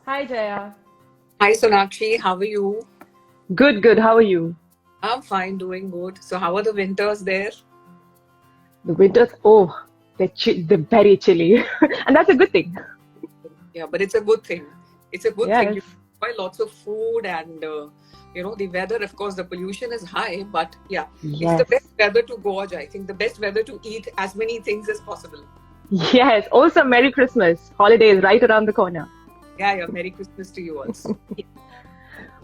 Hi Jaya. Hi Sonakshi, how are you? Good, good. How are you? I'm fine, doing good. So, how are the winters there? The winters, oh, they're very chilly. And that's a good thing. Yeah, but it's a good thing. It's a good thing. Yes, You buy lots of food, and the weather. Of course, the pollution is high, but yeah, it's the yes, best weather to gorge. I think the best weather to eat as many things as possible. yes. Also, Merry Christmas. Holiday is right around the corner. Yeah, yeah. Merry Christmas to you also.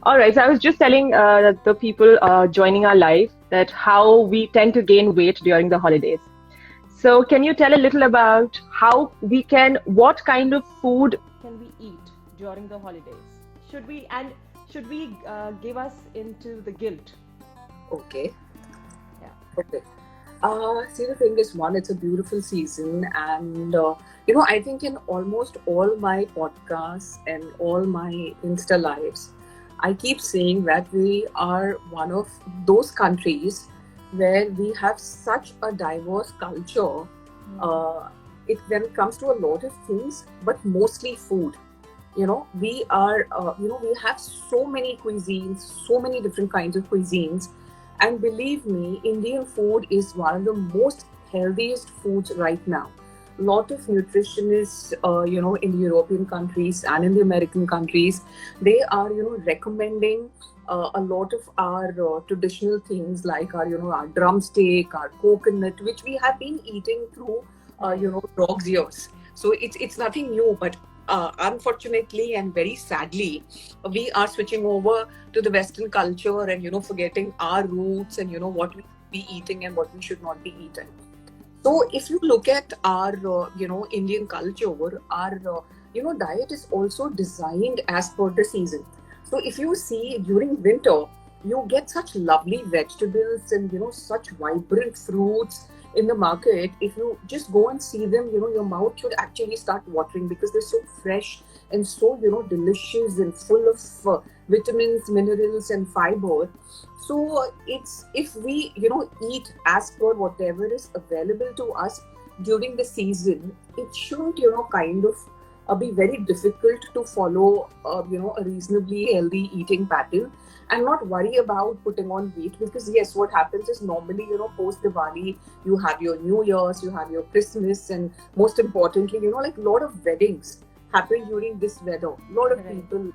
All right, so I was just telling the people joining our live that how we tend to gain weight during the holidays. So, can you tell a little about what kind of food can we eat during the holidays? Should we give us into the guilt? Okay. Yeah. Okay. See, the thing is, one, it's a beautiful season, and I think in almost all my podcasts and all my Insta lives, I keep saying that we are one of those countries where we have such a diverse culture. Uh, when it comes to a lot of things, but mostly food. We have so many cuisines, so many different kinds of cuisines, and believe me, Indian food is one of the most healthiest foods right now. Lot of nutritionists, in the European countries and in the American countries, they are, recommending a lot of our traditional things like our drumstick, our coconut, which we have been eating through, dog's years. So it's nothing new, but unfortunately and very sadly, we are switching over to the Western culture and forgetting our roots and what we should be eating and what we should not be eating. So if you look at our Indian culture, our diet is also designed as per the season. So if you see during winter, you get such lovely vegetables and such vibrant fruits in the market. If you just go and see them, your mouth should actually start watering because they're so fresh and so delicious and full of vitamins, minerals, and fiber. So it's if we eat as per whatever is available to us during the season, it shouldn't kind of be very difficult to follow a reasonably healthy eating pattern and not worry about putting on weight. Because yes, what happens is normally post Diwali you have your New Year's, you have your Christmas, and most importantly like a lot of weddings happen during this weather. A lot of Right. people,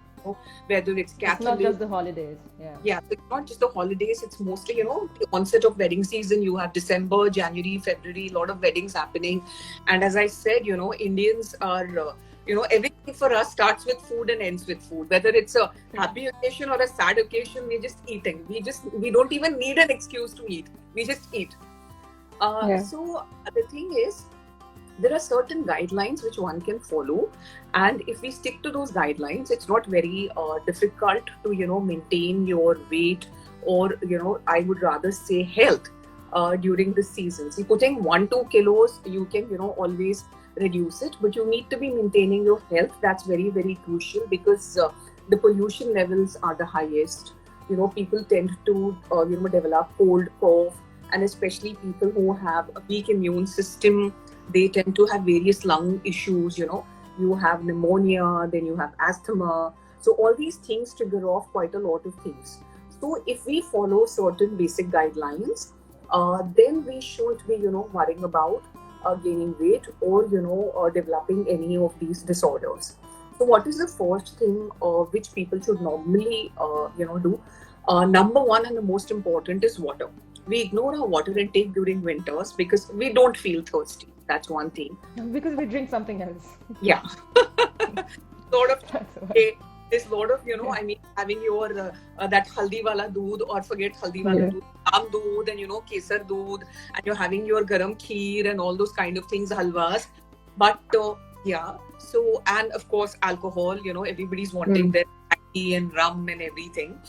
whether it's It's not Catholic. just the holidays. Yeah. Yeah, so it's not just the holidays, it's mostly, the onset of wedding season. You have December, January, February, a lot of weddings happening. And as I said, Indians are, everything for us starts with food and ends with food. Whether it's a happy occasion or a sad occasion, we're just eating. We don't even need an excuse to eat. We just eat. Yeah. So the thing is, there are certain guidelines which one can follow, and if we stick to those guidelines, it's not very difficult to maintain your weight, or I would rather say health during the season. See, putting 1-2 kilos, you can always reduce it, but you need to be maintaining your health. That's very very crucial because the pollution levels are the highest. People tend to develop cold, cough, and especially people who have a weak immune system, they tend to have various lung issues. You have pneumonia, then you have asthma. So all these things trigger off quite a lot of things. So if we follow certain basic guidelines, then we shouldn't be worrying about gaining weight or developing any of these disorders. So what is the first thing which people should normally do? Number one and the most important is water. We ignore our water intake during winters because we don't feel thirsty. That's one thing. Because we drink something else. Yeah. Sort of. That's why. There's a lot of, Yeah. I mean, having your that haldi wala doodh, or forget haldi wala Yeah. doodh, aam doodh, and kesar doodh, and you're having your garam kheer and all those kind of things, halwas. But yeah, so, and of course, alcohol, everybody's wanting Mm. their tea and rum and everything.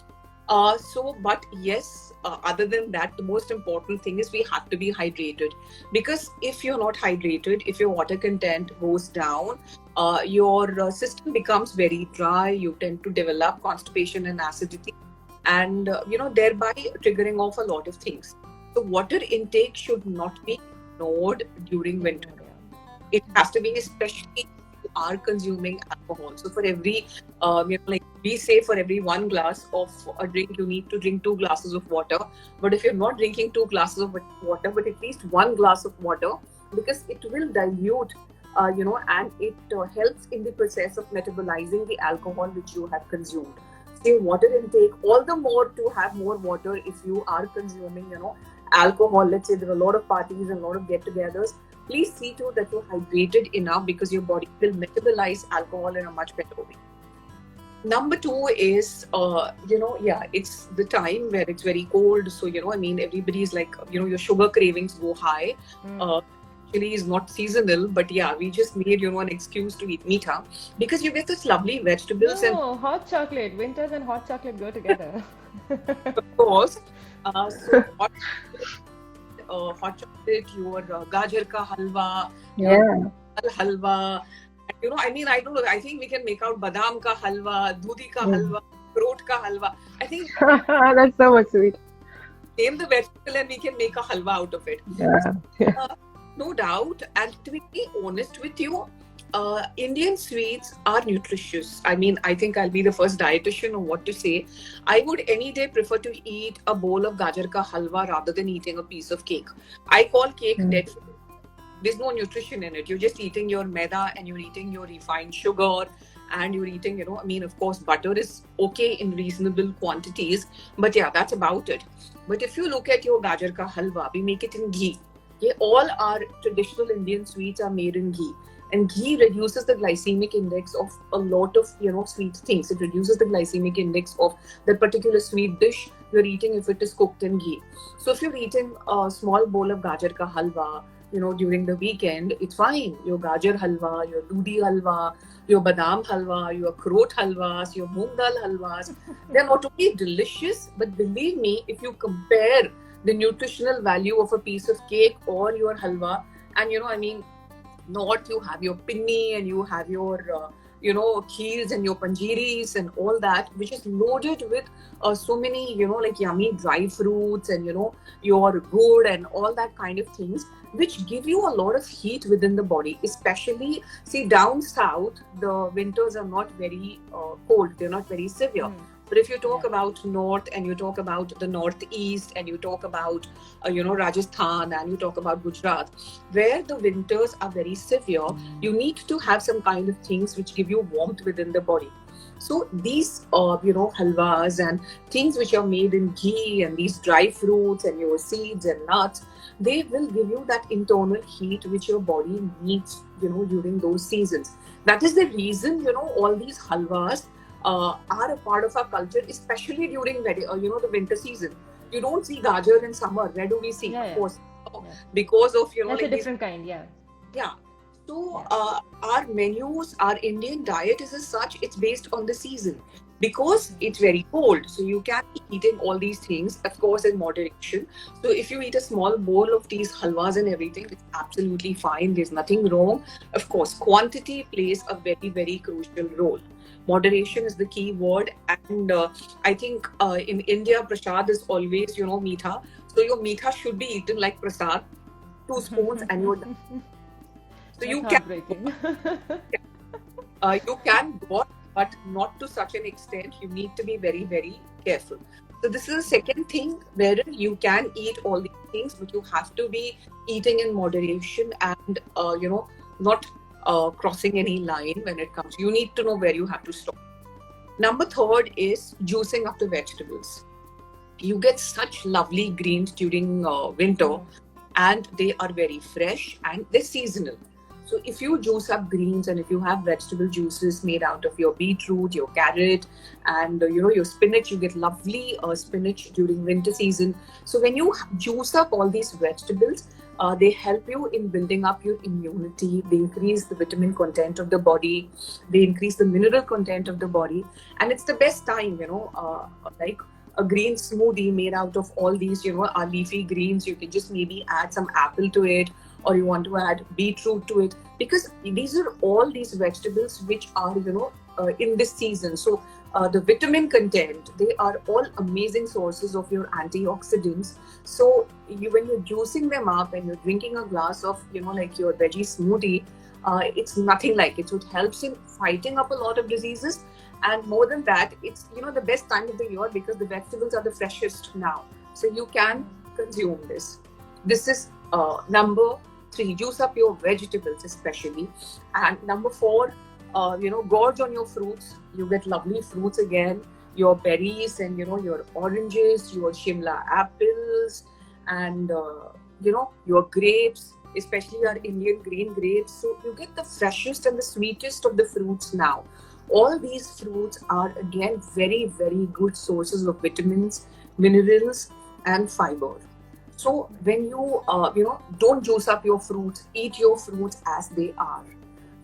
But yes, other than that, the most important thing is we have to be hydrated. Because if you're not hydrated, if your water content goes down, your system becomes very dry. You tend to develop constipation and acidity, and thereby triggering off a lot of things. So water intake should not be ignored during winter. Yeah. It has to be, especially are consuming alcohol. So for every, like we say, for every 1 glass of a drink, you need to drink 2 glasses of water. But if you're not drinking 2 glasses of water, but at least 1 glass of water, because it will dilute, and it helps in the process of metabolizing the alcohol which you have consumed. So your water intake, all the more to have more water if you are consuming, alcohol. Let's say there are a lot of parties and a lot of get-togethers. Please see to that you're hydrated enough, because your body will metabolize alcohol in a much better way. Number 2 is, it's the time where it's very cold. So, everybody's like, your sugar cravings go high. Actually is not seasonal, but yeah, we just made, an excuse to eat meetha, because you get such lovely vegetables. No, hot chocolate. Winters and hot chocolate go together. Of course. So hot chocolate, your gajar ka halwa, your halwa. I don't know. I think we can make out badam ka halwa, dudi ka halwa, fruit ka halwa. I think that's so much sweet. Name the vegetable and we can make a halwa out of it. Yeah. No doubt. And to be honest with you, Indian sweets are nutritious. I think I'll be the first dietitian on what to say. I would any day prefer to eat a bowl of gajar ka halwa rather than eating a piece of cake. I call cake dead food. There's no nutrition in it. You're just eating your maida and you're eating your refined sugar and you're eating, of course, butter is okay in reasonable quantities. But yeah, that's about it. But if you look at your gajar ka halwa, we make it in ghee. Yeah, all our traditional Indian sweets are made in ghee. And ghee reduces the glycemic index of a lot of, sweet things. It reduces the glycemic index of that particular sweet dish you're eating if it is cooked in ghee. So if you're eating a small bowl of gajar ka halwa, during the weekend, it's fine. Your gajar halwa, your dudi halwa, your badam halwa, your akroot halwas, your moong dal halwas. They're not only delicious, but believe me, if you compare the nutritional value of a piece of cake or your halwa, and north you have your pinni and you have your kheers and your panjiris and all that, which is loaded with so many yummy dry fruits and your good and all that kind of things, which give you a lot of heat within the body. Especially, see, down south the winters are not very cold, they're not very severe. But if you talk about north and you talk about the northeast and you talk about Rajasthan and you talk about Gujarat, where the winters are very severe, you need to have some kind of things which give you warmth within the body. So these halwas and things which are made in ghee and these dry fruits and your seeds and nuts, they will give you that internal heat which your body needs during those seasons. That is the reason all these halwas are a part of our culture, especially during the winter season. You don't see gajar in summer. Where do we see? Of course, because of that's a different kind. Yeah. So our menus, our Indian diet is as such. It's based on the season, because it's very cold. So you can be eating all these things, of course, in moderation. So if you eat a small bowl of these halwas and everything, it's absolutely fine. There's nothing wrong. Of course, quantity plays a very, very crucial role. Moderation is the key word, and I think in India, prasad is always, meetha. So your meetha should be eaten like prasad, 2 spoons, and you're done. So you can go, but not to such an extent. You need to be very, very careful. So this is the second thing, wherein you can eat all these things, but you have to be eating in moderation and not crossing any line when it comes. You need to know where you have to stop. Number 3 is juicing up the vegetables. You get such lovely greens during winter, and they are very fresh and they're seasonal. So if you juice up greens and if you have vegetable juices made out of your beetroot, your carrot, and your spinach, you get lovely spinach during winter season. So when you juice up all these vegetables, they help you in building up your immunity. They increase the vitamin content of the body. They increase the mineral content of the body. And it's the best time, like a green smoothie made out of all these, our leafy greens. You can just maybe add some apple to it, or you want to add beetroot to it, because these are all these vegetables which are, in this season. So the vitamin content, they are all amazing sources of your antioxidants. So when you're juicing them up and you're drinking a glass of, like your veggie smoothie, it's nothing like it. So it helps in fighting up a lot of diseases. And more than that, it's, the best time of the year because the vegetables are the freshest now. So you can consume this. This is number 3. Juice up your vegetables especially. And number 4, gorge on your fruits. You get lovely fruits again. Your berries and, your oranges, your Shimla apples, and, your grapes, especially our Indian green grapes. So you get the freshest and the sweetest of the fruits now. All these fruits are again very, very good sources of vitamins, minerals, and fiber. So when you, don't juice up your fruits, eat your fruits as they are.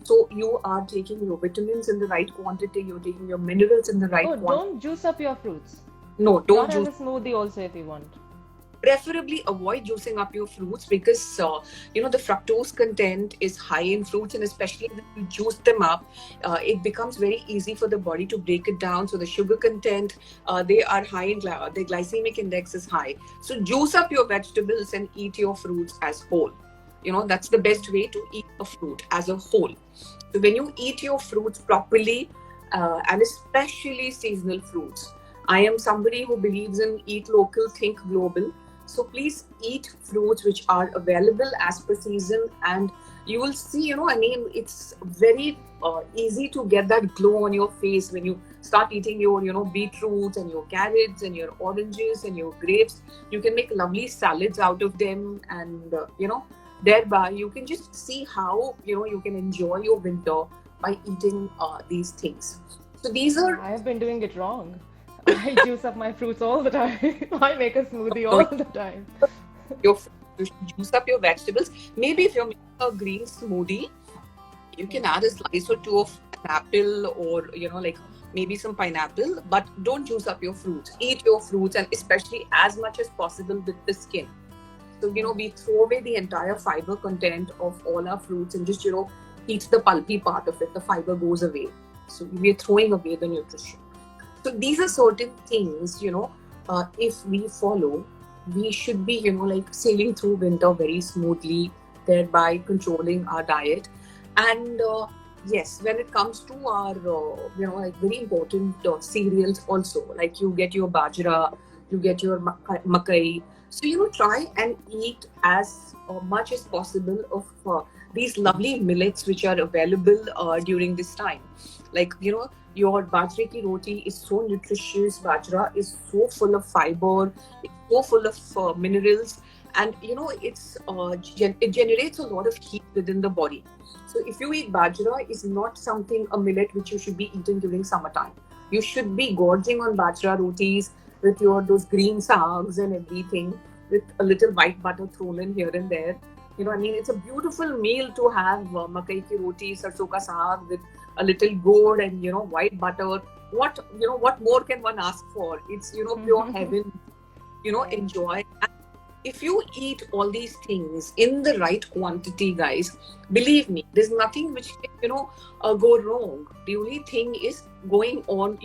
So you are taking your vitamins in the right quantity, you're taking your minerals in the right quantity. Don't juice up your fruits. No, don't juice. Not as a smoothie also if you want. Preferably avoid juicing up your fruits because, the fructose content is high in fruits, and especially when you juice them up, it becomes very easy for the body to break it down. So the sugar content, they are high in, the glycemic index is high. So juice up your vegetables and eat your fruits as whole. That's the best way to eat a fruit as a whole. So when you eat your fruits properly, and especially seasonal fruits, I am somebody who believes in eat local, think global. So please eat fruits which are available as per season, and you will see, it's very easy to get that glow on your face when you start eating your, beetroots and your carrots and your oranges and your grapes. You can make lovely salads out of them, and, thereby you can just see how, you can enjoy your winter by eating these things. So these are... I have been doing it wrong. I juice up my fruits all the time. I make a smoothie all the time. You should juice up your vegetables. Maybe if you're making a green smoothie, you can add a slice or 2 of an apple or, maybe some pineapple, but don't juice up your fruits. Eat your fruits, and especially as much as possible with the skin. So, we throw away the entire fiber content of all our fruits and just, eat the pulpy part of it. The fiber goes away. So we're throwing away the nutrition. So these are certain things, if we follow, we should be, sailing through winter very smoothly, thereby controlling our diet. And yes, when it comes to our, very important cereals also, like you get your bajra, you get your makai. So, try and eat as much as possible of these lovely millets which are available during this time. Like, your bajra ki roti is so nutritious. Bajra is so full of fiber, it's so full of minerals, and it generates a lot of heat within the body. So if you eat bajra, it's not a millet which you should be eating during summertime. You should be gorging on bajra rotis with those green sags and everything, with a little white butter thrown in here and there. It's a beautiful meal to have makai ki roti, sarson ka saag with a little gourd and, white butter. What more can one ask for? It's, pure heaven, enjoy. And if you eat all these things in the right quantity, guys, believe me, there's nothing which can, go wrong. The only thing is going on,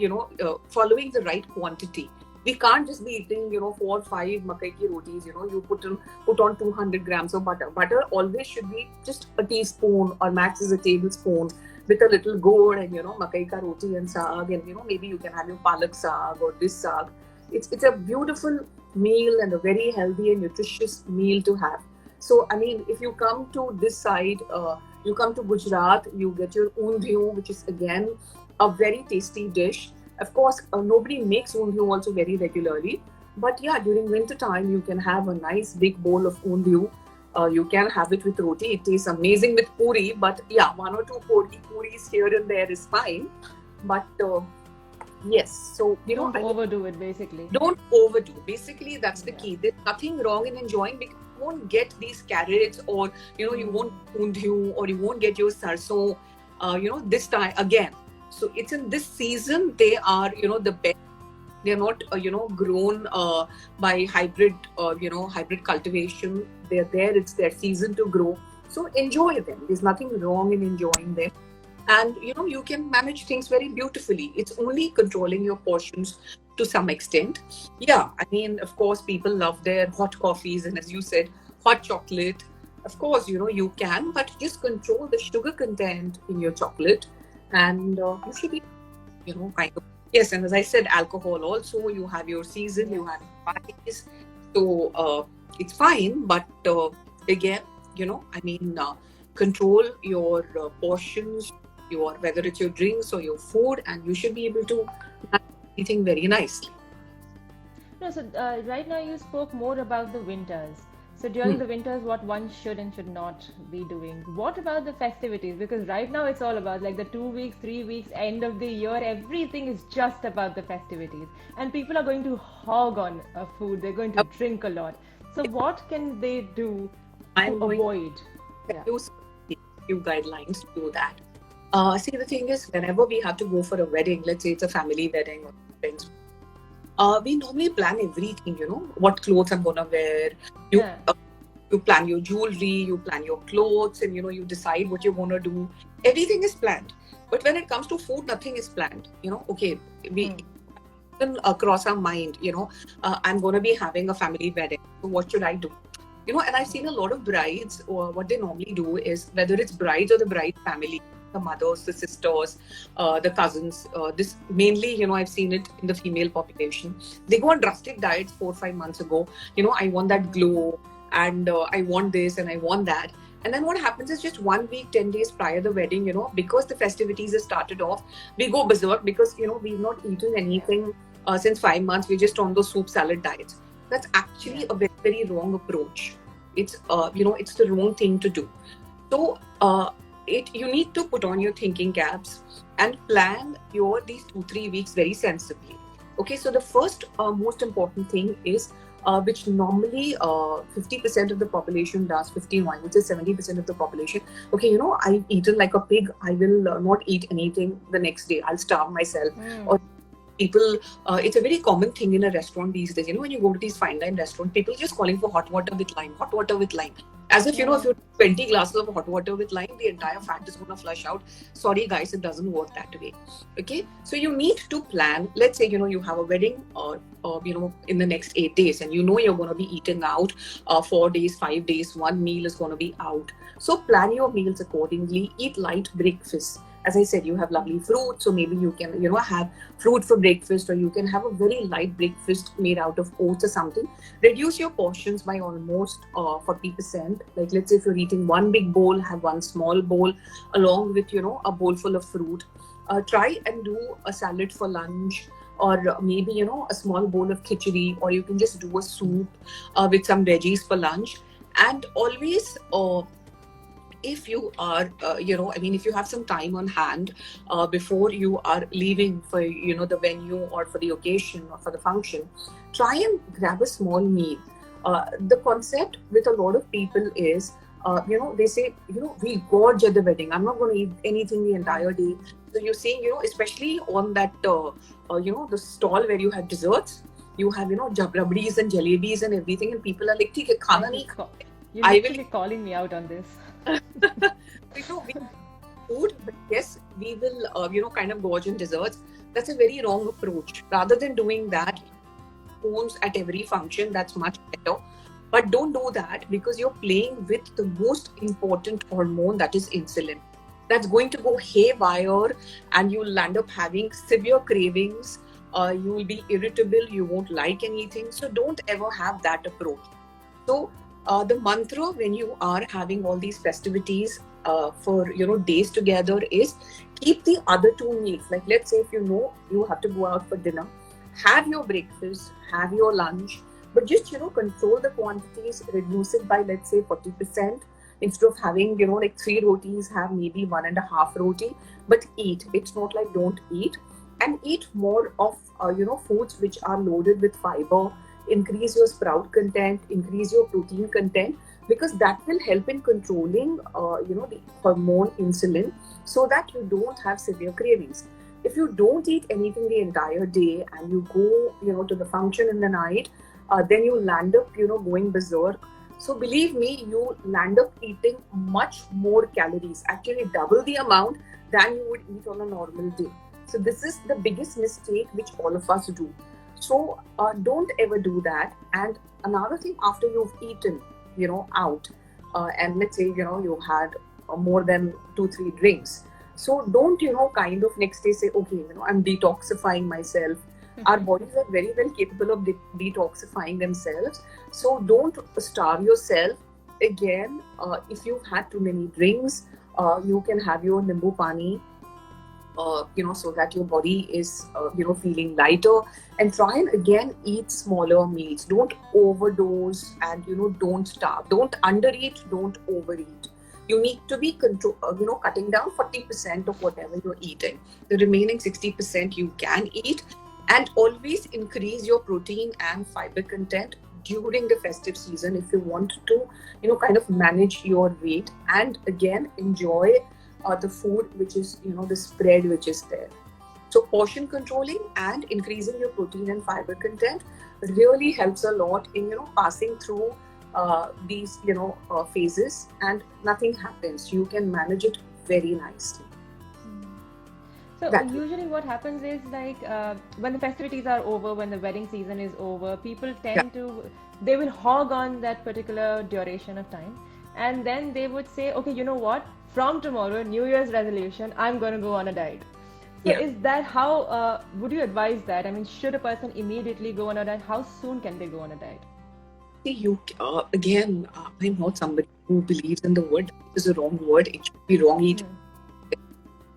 following the right quantity. We can't just be eating, 4 or 5 makai ki rotis, you put on 200 grams of butter. Butter always should be just a teaspoon or max is a tablespoon with a little gourd and, makai ka roti and saag, and, maybe you can have your palak saag or this saag. It's a beautiful meal and a very healthy and nutritious meal to have. So, if you come to this side, you come to Gujarat, you get your undhiyu, which is again a very tasty dish. Of course, nobody makes undhiyu also very regularly. But yeah, during winter time, you can have a nice big bowl of undhiyu. You can have it with roti. It tastes amazing with puri. But yeah, 1 or 2 puris here and there is fine. But yes, so don't overdo it basically. Don't overdo. Basically, that's the key. There's nothing wrong in enjoying because you won't get these carrots or you won't undhiyu or you won't get your sarson. This time again. So it's in this season they are the best. They're not grown by hybrid hybrid cultivation. They're there. It's their season to grow. So enjoy them. There's nothing wrong in enjoying them. And you can manage things very beautifully. It's only controlling your portions to some extent. Yeah, of course, people love their hot coffees and, as you said, hot chocolate. Of course, you can, but just control the sugar content in your chocolate, and you should be, kind of. Yes, and as I said, alcohol also. You have your season, you Yes. have parties, so it's fine. But again, I mean, control your portions, your whether it's your drinks or your food, and you should be able to manage everything very nicely. No, so right now you spoke more about the winters. So during Hmm. the winters, what one should and should not be doing. What about the festivities? Because right now it's all about like the 2 weeks, 3 weeks, end of the year, everything is just about the festivities. And people are going to hog on food, they're going to drink a lot. So what can they do to I'm going avoid? to Yeah. use few guidelines to do that. See, the thing is, whenever we have to go for a wedding, let's say it's a family wedding or friends, we normally plan everything. What clothes I'm gonna wear. You Yeah. you plan your jewelry, you plan your clothes, and you decide what you're gonna do. Everything is planned. But when it comes to food, nothing is planned. Okay, we Hmm. even across our mind. I'm gonna be having a family wedding. So what should I do? And I've seen a lot of brides, or what they normally do is, whether it's brides or the bride family, the mothers, the sisters, the cousins, this mainly, I've seen it in the female population. They go on drastic diets 4 or 5 months ago. I want that Hmm. glow, and I want this and I want that. And then what happens is, just 1 week, 10 days prior the wedding, because the festivities have started off, we go berserk because, we've not eaten Yeah. anything since 5 months. We're just on those soup salad diets. That's Yeah. actually a very, very wrong approach. It's the wrong thing to do. So it you need to put on your thinking caps and plan your these 2 3 weeks very sensibly. Okay, so the first most important thing is, which normally 50% of the population does, 51, which is 70% of the population. Okay, I've eaten like a pig. I will not eat anything the next day. I'll starve myself. Hmm. Or people, it's a very common thing in a restaurant these days. When you go to these fine dine restaurants, people just calling for hot water with lime, hot water with lime, as if if Yeah. you 20 glasses of hot water with lime, the entire fat is going to flush out. Sorry guys, it doesn't work that way. Okay, so you need to plan. Let's say you have a wedding, in the next 8 days, and you're going to be eating out 4 days, 5 days, one meal is going to be out. So plan your meals accordingly. Eat light breakfast. As I said, you have lovely fruit, so maybe you can have fruit for breakfast, or you can have a very light breakfast made out of oats or something. Reduce your portions by almost 40%. Like, let's say if you're eating one big bowl, have one small bowl along with a bowl full of fruit. Try and do a salad for lunch, or maybe a small bowl of khichdi, or you can just do a soup with some veggies for lunch. And always, if you are if you have some time on hand before you are leaving for the venue or for the occasion or for the function, try and grab a small meal. The concept with a lot of people is, they say, we gorge at the wedding. I'm not going to eat anything the Hmm. entire day. So you're saying, especially on that the stall where you have desserts, you have jabrabris and jalebis and everything, and people are like, "ठीक है, Like खाना नहीं you're I will." literally calling me out on this. We food, but yes, we will, kind of gorge on desserts. That's a very wrong approach. Rather than doing that, spoons at every function, that's much better. But don't do that, because you're playing with the most important hormone, that is insulin. That's going to go haywire, and you'll end up having severe cravings. You will be irritable, you won't like anything. So don't ever have that approach. So the mantra when you are having all these festivities for days together is, keep the other two meals. Like, let's say if you have to go out for dinner, have your breakfast, have your lunch, but just control the quantities, reduce it by, let's say, 40%. Instead of having like 3 rotis, have maybe 1.5 roti, but eat. It's not like don't eat, and eat more of foods which are loaded with fiber. Increase your sprout content, increase your protein content, because that will help in controlling the hormone insulin, so that you don't have severe cravings. If you don't eat anything the entire day and you go to the function in the night, then you land up going berserk. So believe me, you land up eating much more calories, actually double the amount than you would eat on a normal day. So this is the biggest mistake which all of us do. So don't ever do that. And another thing, after you've eaten, out, and let's say, you had more than 2-3 drinks. So don't, kind of next day say, okay, I'm detoxifying myself. Our bodies are very well capable of detoxifying themselves. So don't starve yourself. Again, if you've had too many drinks, you can have your nimbu pani, so that your body is, feeling lighter. And try and again eat smaller meals. Don't overdose, and, don't starve. Don't undereat, don't overeat. You need to be cutting down 40% of whatever you're eating. The remaining 60% you can eat, and always increase your protein and fiber content during the festive season if you want to, kind of manage your weight, and again enjoy the food which is, the spread which is there. So portion controlling and increasing your protein and fiber content really helps a lot in, passing through these, phases, and nothing happens. You can manage it very nicely. So usually what happens is like when the festivities are over, when the wedding season is over, people tend to, they will hog on that particular duration of time, and then they would say, okay, you know what, from tomorrow, New Year's resolution, I'm going to go on a diet. So is that how, would you advise that? I mean, should a person immediately go on a diet? How soon can they go on a diet? See, again, I'm not somebody who believes in the word diet is a wrong word. It should be wrong eating.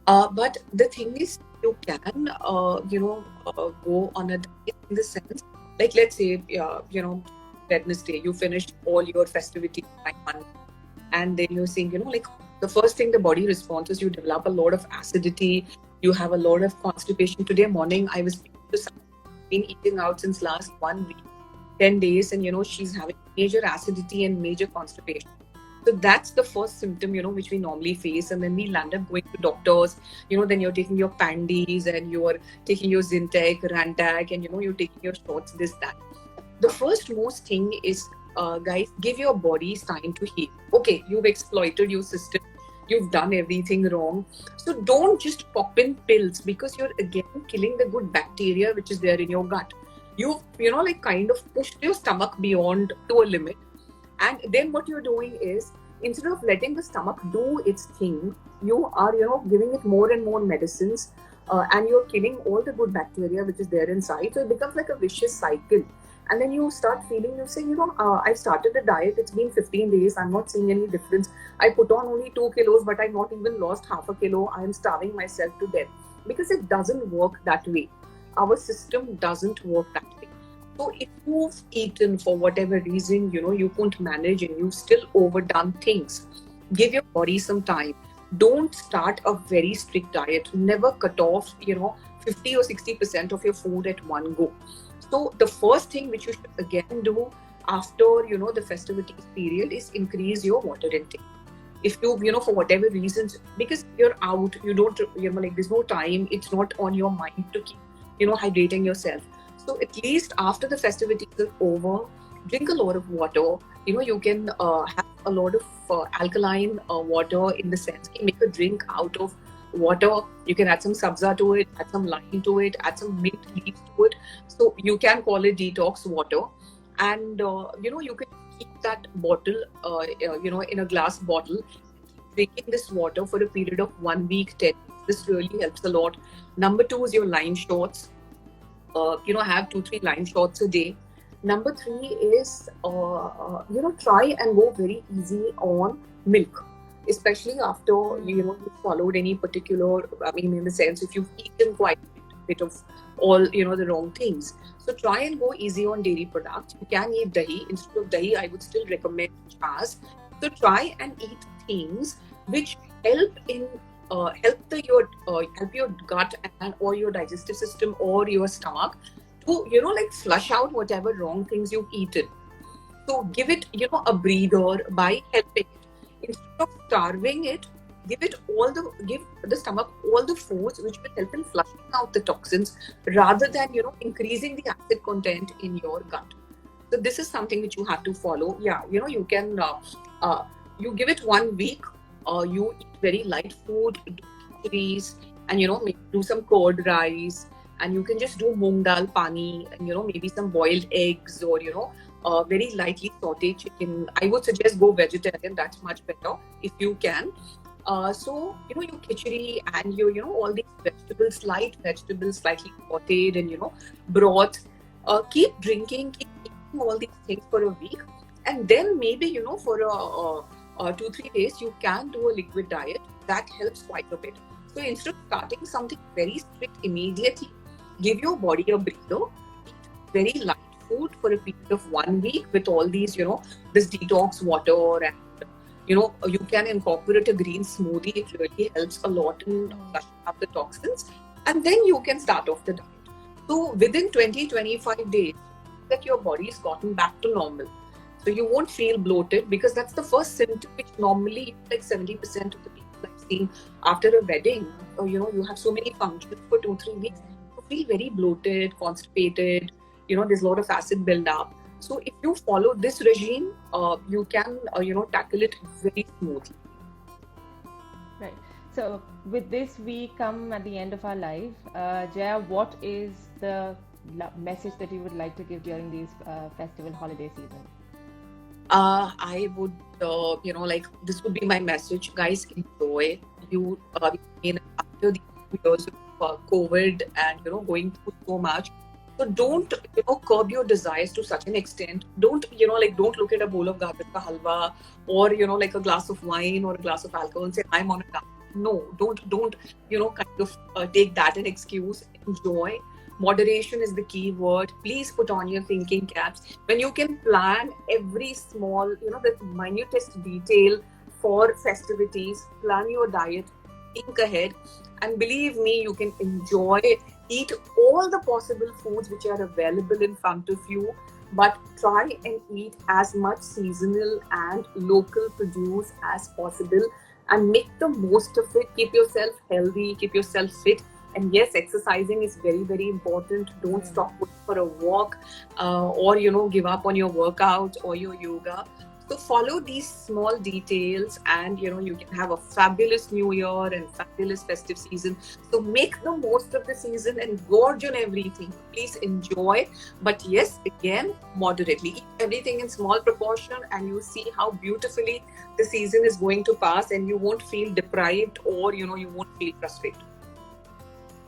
But the thing is, you can, go on a diet in the sense, like let's say, Wednesday, you finished all your festivities by Monday, and then you're saying, like the first thing the body responds is you develop a lot of acidity, you have a lot of constipation. Today morning, I was speaking to someone who's been eating out since last 1 week, 10 days, and she's having major acidity and major constipation. So that's the first symptom, which we normally face. And then we land up going to doctors, then you're taking your Pandies and you're taking your Zintac, Rantac, and, you're taking your shots, this, that. The first most thing is, guys, give your bodies time to heal. Okay, you've exploited your system. You've done everything wrong. So don't just pop in pills, because you're again killing the good bacteria which is there in your gut. You've, kind of pushed your stomach beyond to a limit. And then what you're doing is, instead of letting the stomach do its thing, you are, giving it more and more medicines, and you're killing all the good bacteria which is there inside. So it becomes like a vicious cycle. And then you start feeling, you say, I started a diet, it's been 15 days, I'm not seeing any difference. I put on only 2 kilos, but I've not even lost half a kilo. I'm starving myself to death. Because it doesn't work that way. Our system doesn't work that way. So if you've eaten for whatever reason, you couldn't manage and you've still overdone things, give your body some time. Don't start a very strict diet. Never cut off, 50 or 60% of your food at one go. So the first thing which you should again do after, the festivities period is increase your water intake. If you, for whatever reasons, because you're out, you don't, there's no time, it's not on your mind to keep, hydrating yourself. So at least after the festivities are over, drink a lot of water. You can have a lot of alkaline water, in the sense, make a drink out of water. You can add some sabza to it, add some lime to it, add some mint leaves to it. So you can call it detox water. And, you can keep that bottle, in a glass bottle, drinking this water for a period of 1 week, 10 days. This really helps a lot. Number 2 is your lime shots. Have 2-3 lime shots a day. Number 3 is, try and go very easy on milk, especially after, you followed any particular, in the sense, if you've eaten quite a bit of all, the wrong things. So try and go easy on dairy products. You can eat dahi. Instead of dahi, I would still recommend chas. So try and eat things which help in help your gut and or your digestive system or your stomach to flush out whatever wrong things you've eaten. So give it a breather by helping it. Instead of starving it, give the stomach all the foods which will help in flushing out the toxins, rather than increasing the acid content in your gut. So this is something which you have to follow. You can you give it 1 week. You eat very light food, do khichiris, and maybe do some curd rice, and you can just do moong dal pani, and maybe some boiled eggs, or very lightly sauteed chicken. I would suggest go vegetarian. That's much better if you can. So your khichdi and your all these vegetables, light vegetables, slightly sauteed, and broth. Keep drinking, keep eating all these things for a week, and then maybe for 2-3 days you can do a liquid diet. That helps quite a bit. So instead of starting something very strict immediately, give your body a breather. Eat very light food for a period of 1 week with all these this detox water, and you can incorporate a green smoothie. It really helps a lot in flushing out the toxins, and then you can start off the diet. So within 20-25 days, that your body is gotten back to normal. So you won't feel bloated, because that's the first symptom which normally like 70% of the people I've seen after a wedding, or you have so many functions for 2-3 weeks, you feel very bloated, constipated, there's a lot of acid build-up. So if you follow this regime, you can tackle it very smoothly. Right. So with this, we come at the end of our life. Jaya, what is the message that you would like to give during these festival holiday season? I would, like, this would be my message. Guys, enjoy. You, after these 2 years of COVID and, going through so much. So don't, curb your desires to such an extent. Don't, don't look at a bowl of gajar ka halwa, or, like a glass of wine or a glass of alcohol and say, I'm on a diet. No, don't, kind of take that an excuse. Enjoy. Moderation is the key word. Please put on your thinking caps. When you can plan every small, the minutest detail for festivities, plan your diet, think ahead, and believe me, you can enjoy, eat all the possible foods which are available in front of you, but try and eat as much seasonal and local produce as possible, and make the most of it. Keep yourself healthy, keep yourself fit. And yes, exercising is very, very important. Don't stop going for a walk, or give up on your workout or your yoga. So follow these small details, and you can have a fabulous new year and fabulous festive season. So make the most of the season and gorge on everything. Please enjoy, but yes, again, moderately. Eat everything in small proportion, and you see how beautifully the season is going to pass, and you won't feel deprived, or you won't feel frustrated.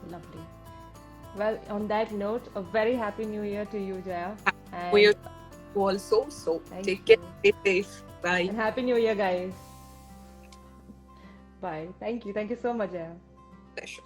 Lovely. Well, on that note, a very happy new year to you, Jaya. And New Year also. So take care, stay safe. Bye. And happy new year, guys. Bye. Thank you. Thank you so much, Jaya. Pleasure.